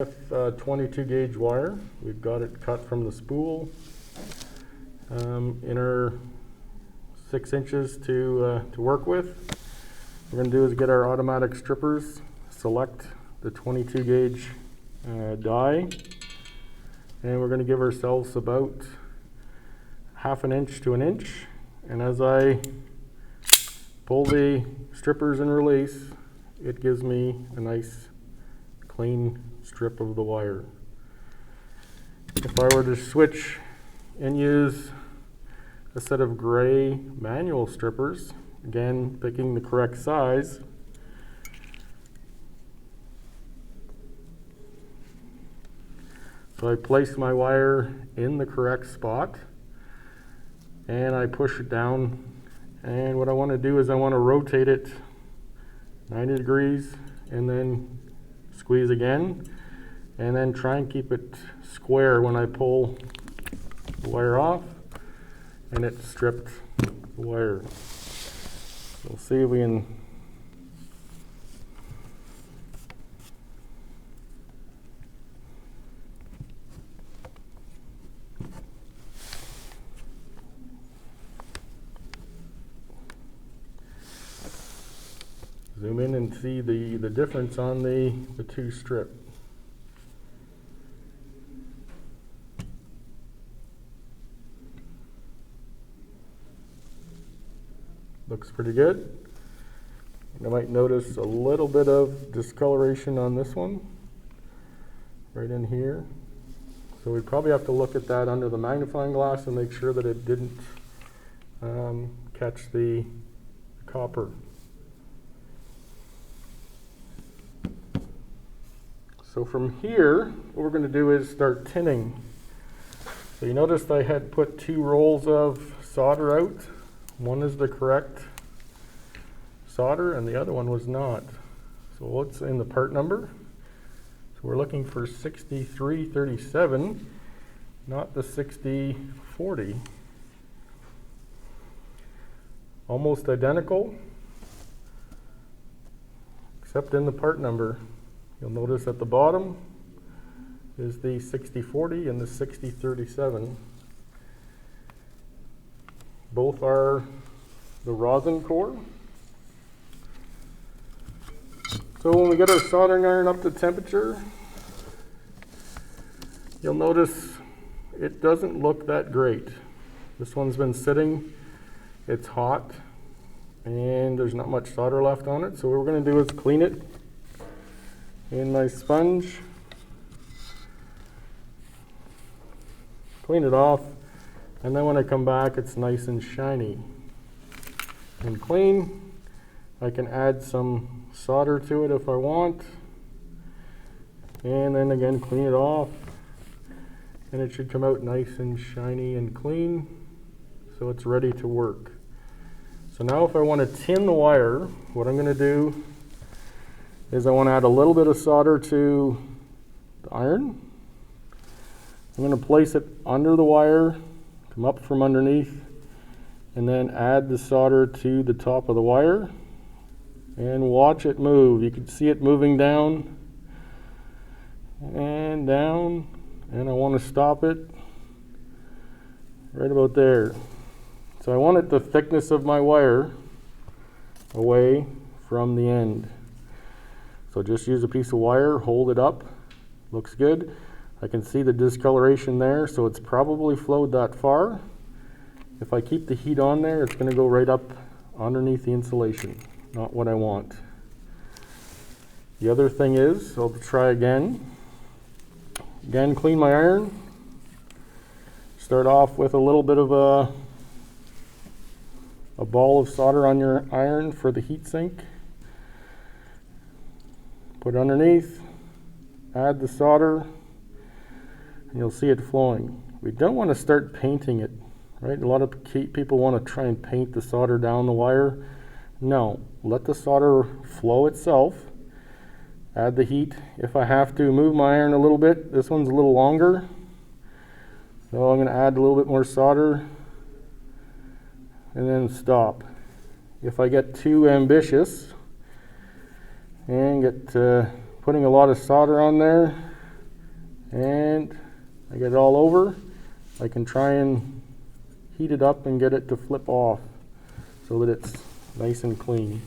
22 gauge wire. We've got it cut from the spool in our 6 inches to work with. What we're going to do is get our automatic strippers, select the 22 gauge die, and we're going to give ourselves about 1/2 inch to 1 inch. And as I pull the strippers and release, it gives me a nice clean strip of the wire. If I were to switch and use a set of gray manual strippers, again picking the correct size, so I place my wire in the correct spot and I push it down, and what I want to do is I want to rotate it 90 degrees and then squeeze again, and then try and keep it square when I pull the wire off, and it stripped the wire. We'll see if we can zoom in and see the difference on the two strip. Looks pretty good. You might notice a little bit of discoloration on this one, right in here. So we probably have to look at that under the magnifying glass and make sure that it didn't catch the copper. So from here, what we're going to do is start tinning. So you noticed I had put 2 rolls of solder out. One is the correct solder and the other one was not. So what's in the part number? So we're looking for 6337, not the 6040. Almost identical, except in the part number. You'll notice at the bottom is the 6040 and the 6037. Both are the rosin core. So when we get our soldering iron up to temperature, you'll notice it doesn't look that great. This one's been sitting, it's hot, and there's not much solder left on it. So what we're going to do is clean it in my sponge, clean it off, and then when I come back it's nice and shiny and clean. I can add some solder to it if I want, and then again clean it off, and it should come out nice and shiny and clean, so it's ready to work. So now if I want to tin the wire, what I'm going to do is I want to add a little bit of solder to the iron. I'm going to place it under the wire, come up from underneath, and then add the solder to the top of the wire and watch it move. You can see it moving down, and I want to stop it right about there. So I want it the thickness of my wire away from the end. So just use a piece of wire, hold it up, looks good. I can see the discoloration there, so it's probably flowed that far. If I keep the heat on there, it's going to go right up underneath the insulation, not what I want. The other thing is, I'll try again. Again, clean my iron. Start off with a little bit of a ball of solder on your iron for the heat sink. Put it underneath, add the solder, and you'll see it flowing. We don't want to start painting it, right? A lot of people want to try and paint the solder down the wire. No, let the solder flow itself. Add the heat. If I have to move my iron a little bit, this one's a little longer, so I'm going to add a little bit more solder and then stop. If I get too ambitious and get putting a lot of solder on there, and I get it all over. I can try and heat it up and get it to flip off so that it's nice and clean.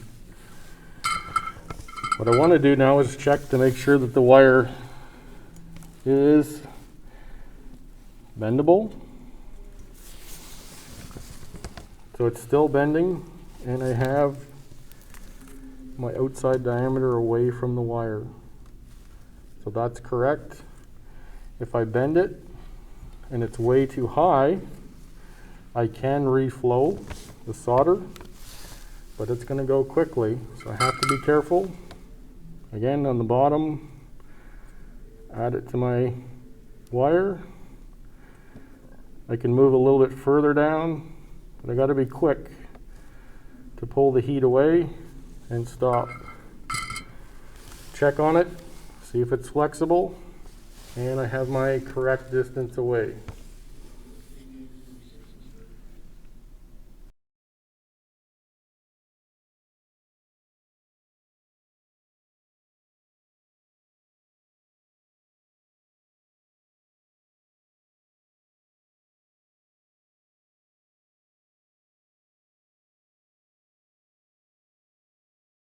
What I want to do now is check to make sure that the wire is bendable. So it's still bending, and I have my outside diameter away from the wire. So that's correct. If I bend it and it's way too high, I can reflow the solder, but it's going to go quickly, so I have to be careful. Again, on the bottom, add it to my wire. I can move a little bit further down, but I got to be quick to pull the heat away and stop. Check on it, see if it's flexible, and I have my correct distance away.